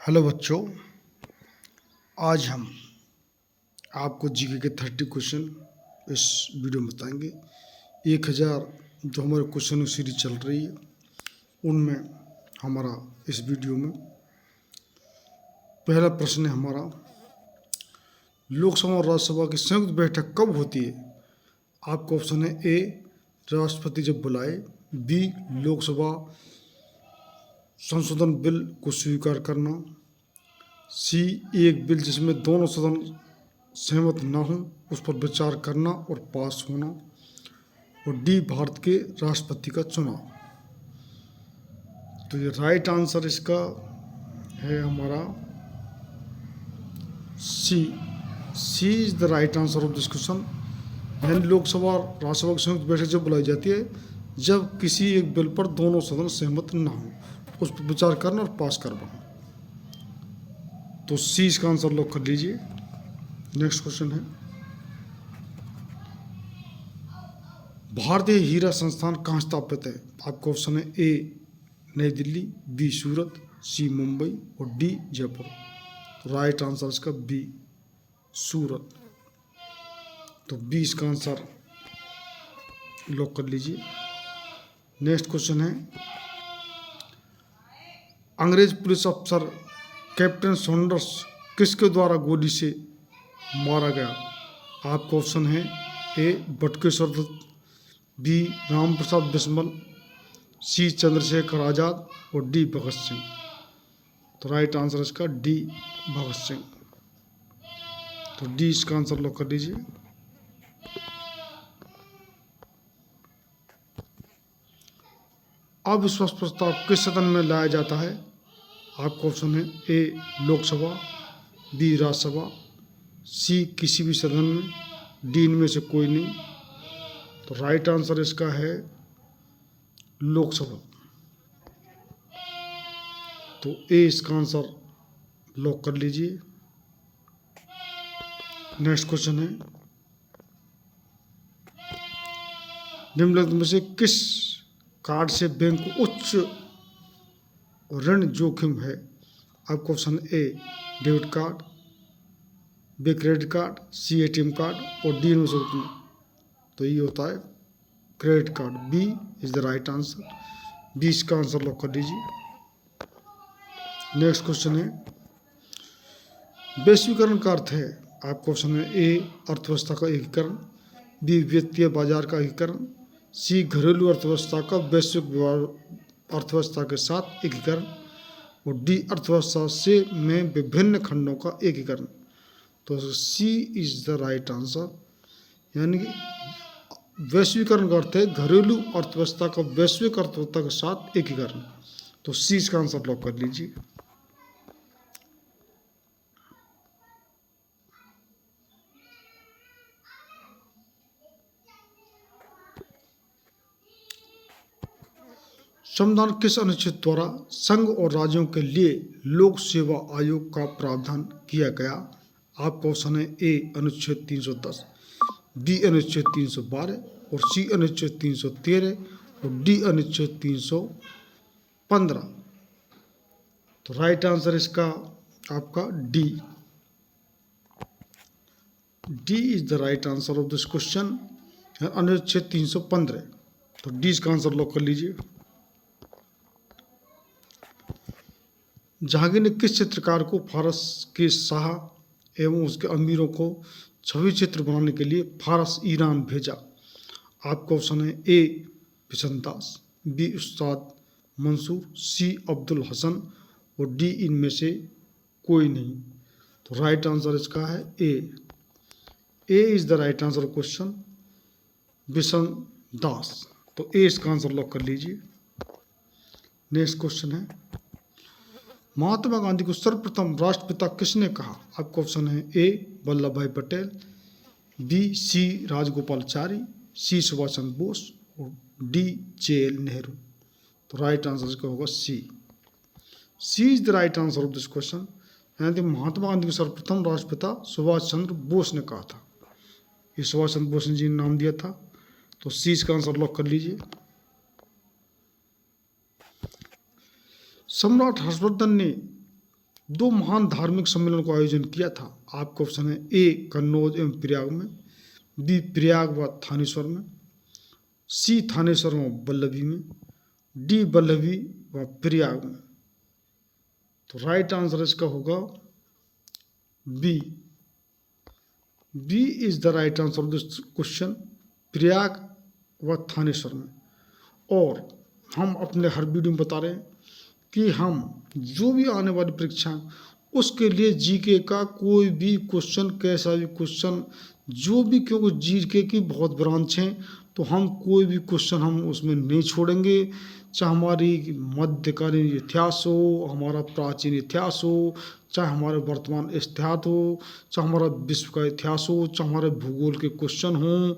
Hello बच्चों, आज हम आपको जीके के 30 क्वेश्चन इस वीडियो में बताएंगे। 1000 जो हमारे क्वेश्चन सीरीज चल रही है उनमें हमारा इस वीडियो में पहला प्रश्न है हमारा, लोकसभा और राज्यसभा की संयुक्त बैठक कब होती है? आपका ऑप्शन है ए राष्ट्रपति जब बुलाए, बी लोकसभा संशोधन बिल को स्वीकार करना, सी एक बिल जिसमें दोनों सदन सहमत न हों उस पर विचार करना और पास होना, और डी भारत के राष्ट्रपति का चुनाव। तो ये राइट आंसर इसका है हमारा C is the right answer of this question. यानी लोकसभा और राज्यसभा की संयुक्त बैठक जब बुलाई जाती है जब किसी एक बिल पर दोनों सदन सहमत न हो, उस पर विचार करना और पास करवाना। तो सी इसका आंसर लॉक कर लीजिए। नेक्स्ट क्वेश्चन है, भारतीय हीरा संस्थान कहाँ स्थापित है? आपका ऑप्शन है ए नई दिल्ली, बी सूरत, सी मुंबई और डी जयपुर। राइट आंसर इसका बी सूरत। तो बी इसका आंसर लॉक कर लीजिए। नेक्स्ट क्वेश्चन है, अंग्रेज पुलिस अफसर कैप्टन सॉन्डर्स किसके द्वारा गोली से मारा गया? आपका ऑप्शन है ए बटुकेश्वर दत्त, बी राम प्रसाद बिस्मल, सी चंद्रशेखर आज़ाद और डी भगत सिंह। तो राइट आंसर इसका डी भगत सिंह। तो डी इसका आंसर लॉक कर दीजिए। अविश्वास प्रस्ताव किस सदन में लाया जाता है? आपका ऑप्शन है ए लोकसभा, बी राज्यसभा, सी किसी भी सदन में, डी इनमें से कोई नहीं। तो राइट आंसर इसका है लोकसभा। तो ए इसका आंसर लॉक कर लीजिए। नेक्स्ट क्वेश्चन है, निम्नलिखित में से किस कार्ड से बैंक को उच्च ऋण जोखिम है? आपका option A debit card, B credit card, C ATM card और डी में से नहीं। तो ये होता है credit card. B is the right answer. B इसका आंसर लॉक कर दीजिए। नेक्स्ट क्वेश्चन है, वैश्वीकरण का अर्थ है? आपका ऑप्शन है ए अर्थव्यवस्था का एकीकरण, बी वित्तीय बाजार का एकीकरण, सी घरेलू अर्थव्यवस्था का वैश्विक अर्थव्यवस्था के साथ एकीकरण और डी अर्थव्यवस्था से में विभिन्न खंडों का एकीकरण। तो सी इज द राइट आंसर। यानी कि वैश्वीकरण का अर्थ है घरेलू अर्थव्यवस्था का वैश्विक अर्थव्यवस्था के साथ एकीकरण। तो सी इसका आंसर लॉक कर लीजिए। संविधान किस अनुच्छेद द्वारा संघ और राज्यों के लिए लोक सेवा आयोग का प्रावधान किया गया? आपका ऑप्शन है ए अनुच्छेद 310, बी अनुच्छेद 312 और सी अनुच्छेद 313 और डी अनुच्छेद 315। तो राइट आंसर इसका आपका D is the right answer of this question, अनुच्छेद 315। तो डी इसका आंसर लॉक कर लीजिए। जहांगीर ने किस चित्रकार को फारस के शाह एवं उसके अमीरों को छवि चित्र बनाने के लिए फारस ईरान भेजा? आपका ऑप्शन है ए बिशनदास, बी उस्ताद मंसूर, सी अब्दुल हसन और डी इनमें से कोई नहीं। तो राइट आंसर इसका है A is the right answer question, Bishandas. तो ए इसका आंसर लॉक कर लीजिए। नेक्स्ट क्वेश्चन है, महात्मा गांधी को सर्वप्रथम राष्ट्रपिता किसने कहा? आपका ऑप्शन है A Vallabh Bhai Patel, B C Rajagopalachari, C Subhash Chandra Bose और डी जे.एल. नेहरू। तो राइट आंसर इसका होगा C is the right answer of this question. यानी महात्मा गांधी को सर्वप्रथम राष्ट्रपिता सुभाष चंद्र बोस ने कहा था। ये सुभाष चंद्र बोस जी ने नाम दिया था। तो सी इसका आंसर लॉक कर लीजिए। सम्राट हर्षवर्धन ने दो महान धार्मिक सम्मेलन का आयोजन किया था? आपका ऑप्शन है ए कन्नौज एवं प्रयाग में, बी प्रयाग व थानेश्वर में, सी थानेश्वर व वल्लभी में, डी वल्लभी व प्रयाग में। तो राइट आंसर इसका होगा B. B is the right answer of this question, Prayag व थानेश्वर में। और हम अपने हर वीडियो में बता रहे हैं कि हम जो भी आने वाली परीक्षा उसके लिए जीके का कोई भी क्वेश्चन, कैसा भी क्वेश्चन, जो भी, क्योंकि जीके की बहुत ब्रांच हैं, तो हम कोई भी क्वेश्चन हम उसमें नहीं छोड़ेंगे। चाहे हमारी मध्यकालीन इतिहास हो, हमारा प्राचीन इतिहास हो, चाहे हमारे वर्तमान इतिहास हो, चाहे हमारा विश्व का इतिहास हो, चाहे हमारे भूगोल के क्वेश्चन हों,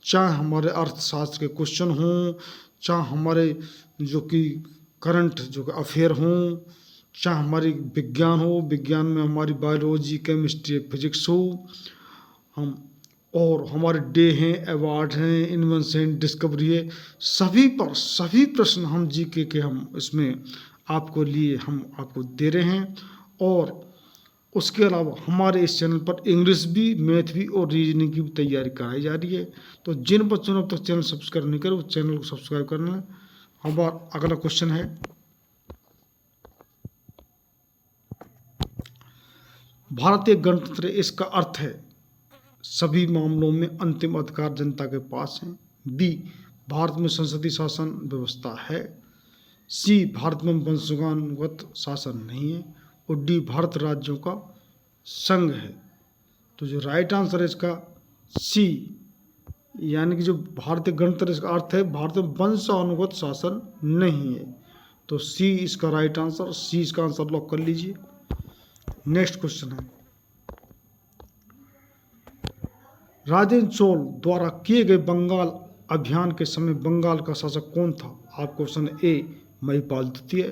चाहे हमारे अर्थशास्त्र के क्वेश्चन हों, चाहे हमारे जो कि करंट जो अफेयर हों, चाहे हमारी विज्ञान हो, विज्ञान में हमारी बायोलॉजी, केमिस्ट्री, फिजिक्स हो, हम और हमारे डे हैं, अवार्ड हैं, इन्वेंशन, डिस्कवरी है, सभी पर सभी प्रश्न हम जीके के हम इसमें आपको लिए हम आपको दे रहे हैं। और उसके अलावा हमारे इस चैनल पर इंग्लिश भी, मैथ भी और रीजनिंग की भी तैयारी कराई जा रही है। तो जिन बच्चों ने अब तक चैनल सब्सक्राइब नहीं करे, वो चैनल को सब्सक्राइब करना है। हमारा अगला क्वेश्चन है, भारतीय गणतंत्र इसका अर्थ है सभी मामलों में अंतिम अधिकार जनता के पास है, बी भारत में संसदीय शासन व्यवस्था है, सी भारत में वंशानुगत शासन नहीं है, और डी भारत राज्यों का संघ है। तो जो राइट आंसर है इसका सी, यानी कि जो भारतीय गणतंत्र इसका अर्थ है भारत में वंशानुगत शासन नहीं है। तो सी इसका राइट आंसर, सी इसका आंसर लॉक कर लीजिए। नेक्स्ट क्वेश्चन है, राजेंद्र चोल द्वारा किए गए बंगाल अभियान के समय बंगाल का शासक कौन था? आपको ऑप्शन ए महिपाल द्वितीय,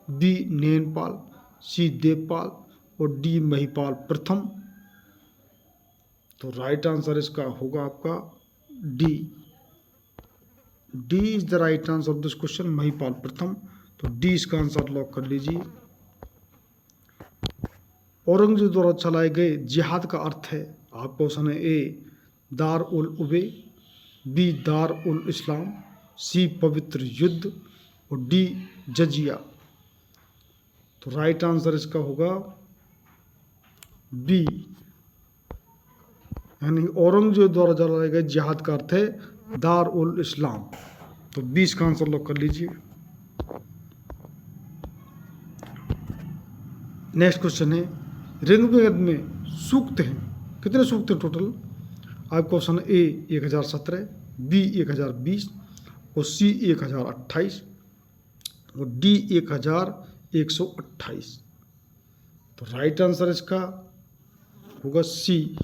बी नैनपाल, सी देवपाल और डी महिपाल प्रथम। तो राइट आंसर इसका होगा आपका D. D is the right answer of this question, Mahipal प्रथम। तो डी इसका आंसर लॉक कर लीजिए। औरंगजेब द्वारा चलाए गए जिहाद का अर्थ है? आपका ऑप्शन है ए दार उल उबे, बी दार उल इस्लाम, सी पवित्र युद्ध और डी जजिया। तो राइट आंसर इसका होगा बी, यानी औरंगजेब द्वारा चलाए गए जिहाद का अर्थ है दार उल इस्लाम। तो 20 का आंसर लॉक कर लीजिए। नेक्स्ट क्वेश्चन है, ऋग्वेद में सूक्त हैं, कितने सूक्त हैं टोटल? आपका ऑप्शन ए 1017, बी 1020 और सी 1028 और डी 1128। तो राइट आंसर इसका होगा सी।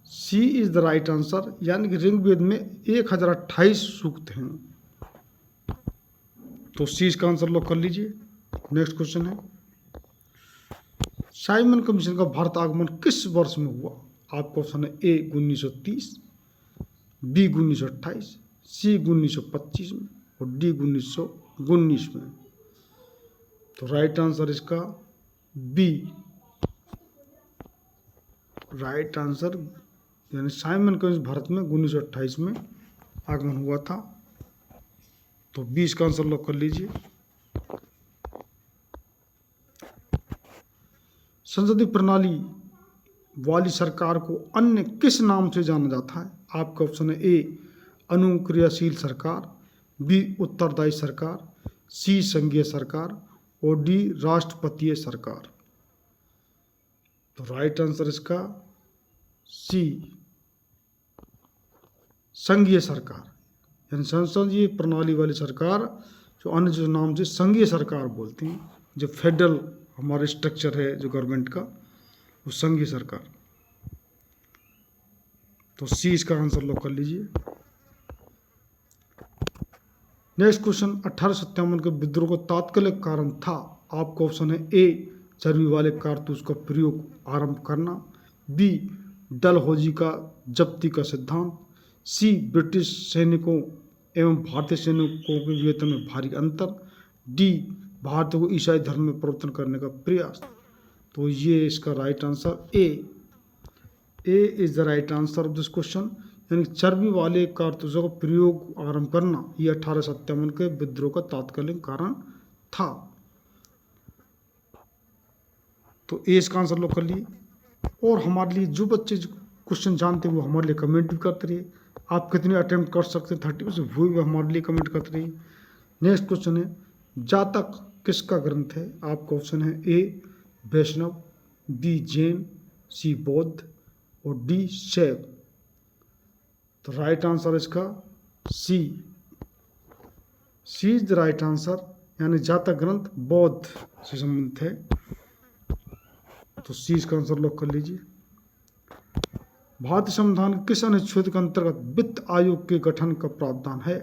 सी इज द राइट आंसर, यानी कि ऋग्वेद में 1028 सूक्त हैं। तो सी इसका आंसर लॉक कर लीजिए। नेक्स्ट क्वेश्चन है, साइमन कमीशन का भारत आगमन किस वर्ष में हुआ? आपका ऑप्शन है ए 1930, बी 1928, सी 1925 में और डी 1919 में। तो राइट आंसर इसका बी। राइट आंसर, यानी साइमन कमीशन भारत में 1928 में आगमन हुआ था। तो 20 का आंसर लॉक कर लीजिए। संसदीय प्रणाली वाली सरकार को अन्य किस नाम से जाना जाता है? आपका ऑप्शन है ए अनुक्रियाशील सरकार, बी उत्तरदायी सरकार, सी संघीय सरकार और डी राष्ट्रपतीय सरकार। तो राइट आंसर इसका सी संघीय सरकार, यानी संसदीय प्रणाली वाली सरकार जो अन्य जो नाम से संघीय सरकार बोलते हैं, जो फेडरल हमारा स्ट्रक्चर है जो गवर्नमेंट का, वो संघीय सरकार। तो सी इसका आंसर लॉक कर लीजिए। नेक्स्ट क्वेश्चन, 1857 के विद्रोह का तात्कालिक कारण था? आपका ऑप्शन है ए चर्बी वाले कारतूस का प्रयोग आरंभ करना, बी डलहौजी का जब्ती का सिद्धांत, सी ब्रिटिश सैनिकों एवं भारतीय सैनिकों के वेतन में भारी अंतर, डी भारत को ईसाई धर्म में परिवर्तन करने का प्रयास। तो ये इसका right answer A is the right answer of this question. यानी चर्बी वाले कारतूसों का प्रयोग आरंभ करना ये 1857 के विद्रोह का तात्कालिक कारण था। तो ए इसका आंसर लोग कर लिए। और हमारे लिए जो बच्चे क्वेश्चन जानते हैं वो हमारे लिए कमेंट भी करते रहिए। आप कितने अटेम्प्ट कर सकते हैं 30% वो भी हमारे लिए कमेंट करते रहिए। नेक्स्ट क्वेश्चन है जातक किसका ग्रंथ है? आपका ऑप्शन है ए वैष्णव, बी जैन, सी बौद्ध और डी शैव। तो राइट आंसर इसका C is the right answer. यानी जातक ग्रंथ बौद्ध से संबंधित है। तो सी इसका आंसर लॉक कर लीजिए। भारतीय संविधान के किस अनुच्छेद के अंतर्गत वित्त आयोग के गठन का प्रावधान है?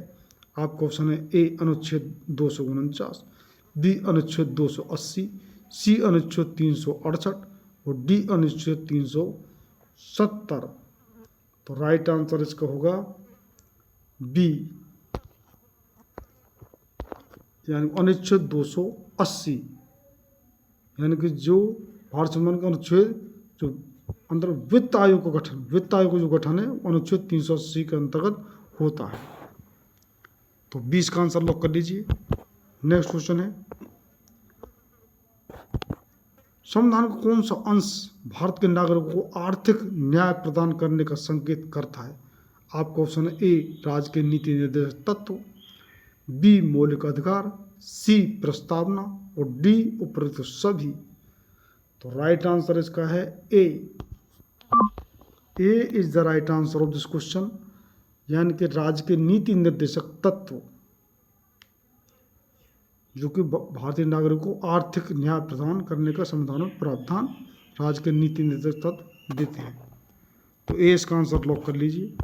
आपका ऑप्शन है ए अनुच्छेद 249, बी अनुच्छेद 280, सी अनुच्छेद 368 और डी अनुच्छेद 370। तो राइट आंसर इसका होगा बी यानी अनुच्छेद 280। यानी कि जो भारत संविधान का अनुच्छेद जो अंदर वित्त आयोग का जो गठन है अनुच्छेद 380 के अंतर्गत होता है। तो 20 का आंसर लॉक कर लीजिए। नेक्स्ट क्वेश्चन है संविधान का कौन सा अंश भारत के नागरिकों को आर्थिक न्याय प्रदान करने का संकेत करता है? आपका ऑप्शन है ए राज्य के नीति निर्देशक तत्व, बी मौलिक अधिकार, सी प्रस्तावना और डी उपरोक्त सभी। तो राइट आंसर इसका है A is the right answer of this question. यानी कि राज्य के नीति निर्देशक तत्व जो कि भारतीय नागरिकों को आर्थिक न्याय प्रदान करने का संविधान में प्रावधान राज्य के नीति निर्देशक तत्व देते हैं। तो ए इसका आंसर लॉक कर लीजिए।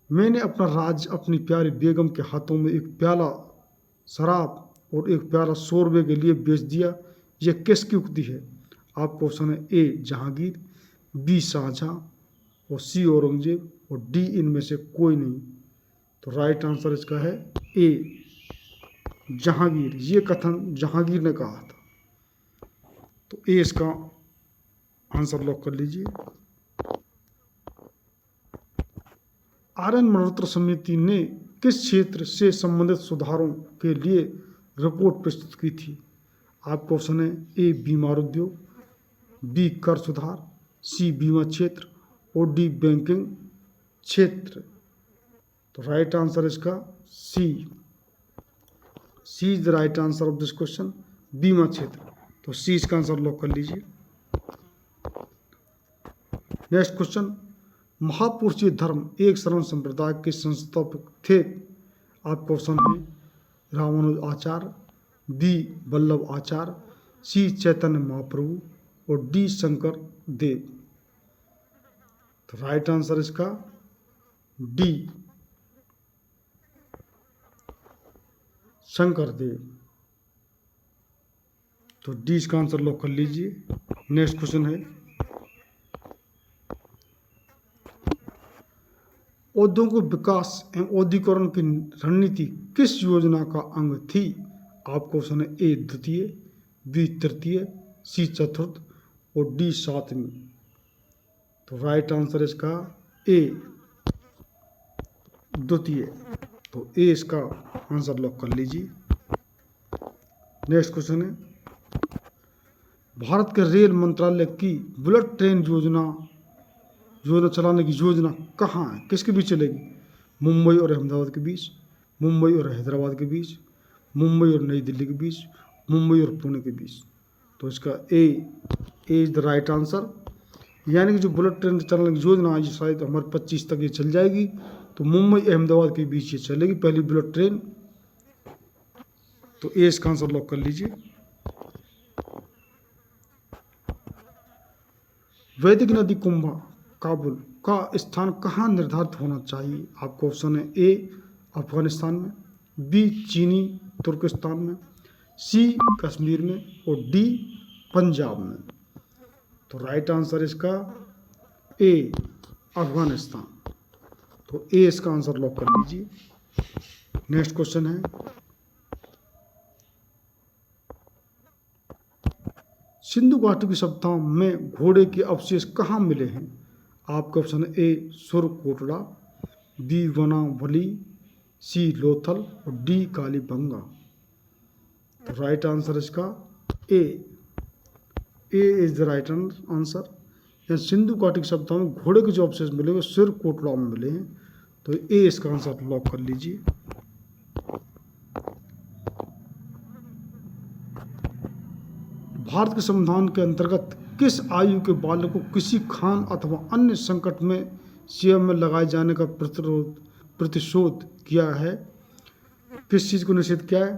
मैंने अपना राज्य अपनी प्यारी बेगम के हाथों में एक प्याला शराब और एक प्याला 100 रुपये के लिए बेच दिया, यह किसकी उक्ति है? आपका ऑप्शन है ए जहांगीर, बी शाहजहां और सी औरंगजेब और डी इनमें से कोई नहीं। तो राइट आंसर इसका है ए जहांगीर। ये कथन जहांगीर ने कहा था। तो ए इसका आंसर लॉक कर लीजिए। आर्यन मल्होत्रा समिति ने किस क्षेत्र से संबंधित सुधारों के लिए रिपोर्ट प्रस्तुत की थी? आपका ऑप्शन है ए बीमार उद्योग, बी कर सुधार, सी बीमा क्षेत्र और डी बैंकिंग क्षेत्र। तो राइट आंसर इसका C is the right answer of this question, बीमा क्षेत्र। तो सी इसका आंसर लॉक कर लीजिए। नेक्स्ट क्वेश्चन महापुरुषीय धर्म एक शरण संप्रदाय के संस्थापक थे? आपका ऑप्शन है रामानुज आचार्य, बी वल्लभ आचार्य, सी चैतन्य महाप्रभु और डी शंकर देव। तो राइट आंसर इसका डी शंकर देव। तो डी इसका आंसर लॉक कर लीजिए। नेक्स्ट क्वेश्चन है औद्योगिक विकास एवं औद्योगिकरण की रणनीति किस योजना का अंग थी? आपको ऑप्शन है ए द्वितीय, बी तृतीय, सी चतुर्थ और डी सातवीं। तो राइट आंसर इसका ए द्वितीय। तो ए इसका आंसर लॉक कर लीजिए। नेक्स्ट क्वेश्चन है भारत के रेल मंत्रालय की बुलेट ट्रेन योजना चलाने की योजना कहाँ है, किसके बीच चलेगी? मुंबई और अहमदाबाद के बीच, मुंबई और हैदराबाद के बीच, मुंबई और नई दिल्ली के बीच, मुंबई और पुणे के बीच। तो इसका ए इज द राइट आंसर। यानी कि जो बुलेट ट्रेन चलाने की योजना है शायद हमारे 25 तक ये चल जाएगी। तो मुंबई अहमदाबाद के बीच ये चलेगी पहली बुलेट ट्रेन। तो ए इसका आंसर लॉक कर लीजिए। वैदिक नदी कुंभा काबुल का स्थान कहाँ निर्धारित होना चाहिए? आपको ऑप्शन है ए अफगानिस्तान में, बी चीनी तुर्किस्तान में, सी कश्मीर में और डी पंजाब में। तो राइट आंसर इसका ए अफगानिस्तान। तो ए इसका आंसर लॉक कर लीजिए। नेक्स्ट क्वेश्चन है सिंधु घाटी की सभ्यता में घोड़े के अवशेष कहाँ मिले हैं? आपका ऑप्शन है ए सुरकोटड़ा, बी वनावली, सी लोथल और डी कालीबंगा। तो राइट आंसर इसका ए इज द राइट आंसर। या सिंधु घाटी की सभ्यता में घोड़े के जो अवशेष मिले वो सुरकोटड़ा में मिले हैं, तो ए इसका आंसर लॉक कर लीजिए। भारत के संविधान के अंतर्गत किस आयु के बालक को किसी खान अथवा अन्य संकट में सेवा में लगाए जाने का प्रतिशोध किया है? किस चीज़ को निषेध किया है?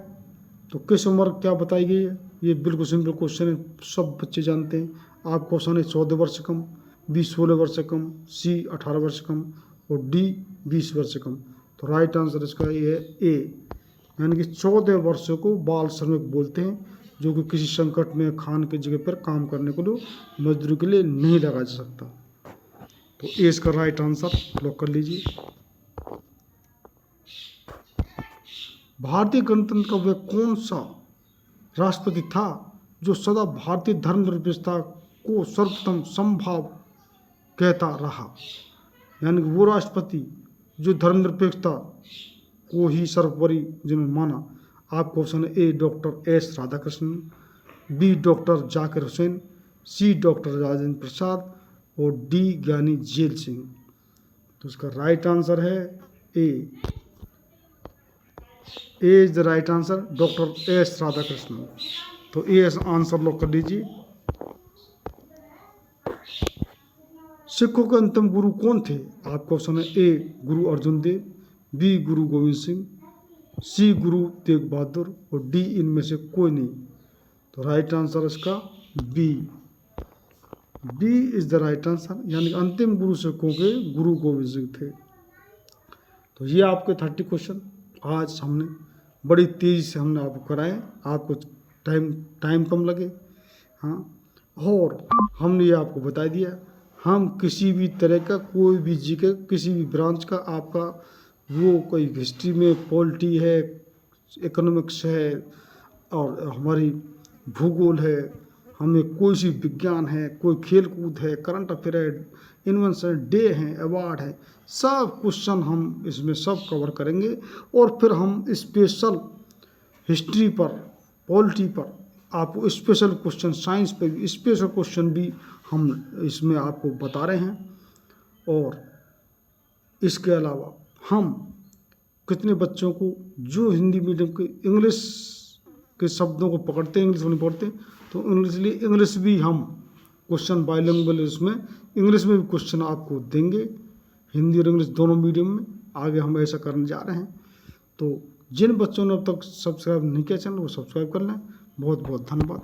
तो किस उम्र क्या बताई गई है? ये बिल्कुल सिंपल क्वेश्चन है, सब बच्चे जानते हैं। आपका ऑप्शन है 14 वर्ष से कम, बी 16 वर्ष से कम, सी 18 वर्ष से कम और डी 20 वर्ष से कम। तो राइट आंसर इसका ये है ए, यानी कि 14 वर्षों को बाल श्रमिक बोलते हैं, जो कि किसी संकट में खान की जगह पर काम करने को लिए मजदूरी के लिए नहीं लगाया जा सकता। तो ए इसका राइट आंसर लॉक कर लीजिए। भारतीय गणतंत्र का वह कौन सा राष्ट्रपति था जो सदा भारतीय धर्मनिरपेक्षता को सर्वोत्तम संभाव कहता रहा? यानी कि वो राष्ट्रपति जो धर्मनिरपेक्षता को ही सर्वोपरि जिन्होंने माना। आपका ऑप्शन है A doctor S Radhakrishnan, B doctor Zakir Hussain, C doctor Rajendra Prasad और डी ज्ञानी जेल सिंह। तो इसका राइट आंसर है A is the right answer, doctor S Radhakrishnan. तो ए आंसर लॉक कर लीजिए। सिखों के अंतिम गुरु कौन थे? आपका ऑप्शन है ए गुरु अर्जुन देव, बी गुरु गोविंद सिंह, सी गुरु तेग बहादुर और डी इनमें से कोई नहीं। तो राइट आंसर इसका B is the right answer, यानी अंतिम गुरु सिखों के गुरु गोविंद सिंह थे। तो ये आपके 30 क्वेश्चन आज हमने बड़ी तेज़ी से हमने आपको कराए, आपको टाइम कम लगे। हाँ, और हमने ये आपको बता दिया, हम किसी भी तरह का कोई भी जीके किसी भी ब्रांच का आपका वो कोई हिस्ट्री में पॉलिटी है, इकोनॉमिक्स है और हमारी भूगोल है, हमें कोई सी विज्ञान है, कोई खेल कूद है, करंट अफेयर है, इन्वेंशन डे हैं, अवार्ड है, सब क्वेश्चन हम इसमें सब कवर करेंगे। और फिर हम स्पेशल हिस्ट्री पर, पॉलिटी पर आपको स्पेशल क्वेश्चन, साइंस पे भी स्पेशल क्वेश्चन भी हम इसमें आपको बता रहे हैं। और इसके अलावा हम कितने बच्चों को जो हिंदी मीडियम के इंग्लिश के शब्दों को पकड़ते हैं, इंग्लिश में नहीं पढ़ते, तो इंग्लिश भी हम क्वेश्चन बाइलिंगुअल इसमें इंग्लिश में भी क्वेश्चन आपको देंगे, हिंदी और इंग्लिश दोनों मीडियम में। आगे हम ऐसा करने जा रहे हैं। तो जिन बच्चों ने अब तक सब्सक्राइब नहीं किया चैनल वो सब्सक्राइब कर लें। बहुत बहुत धन्यवाद।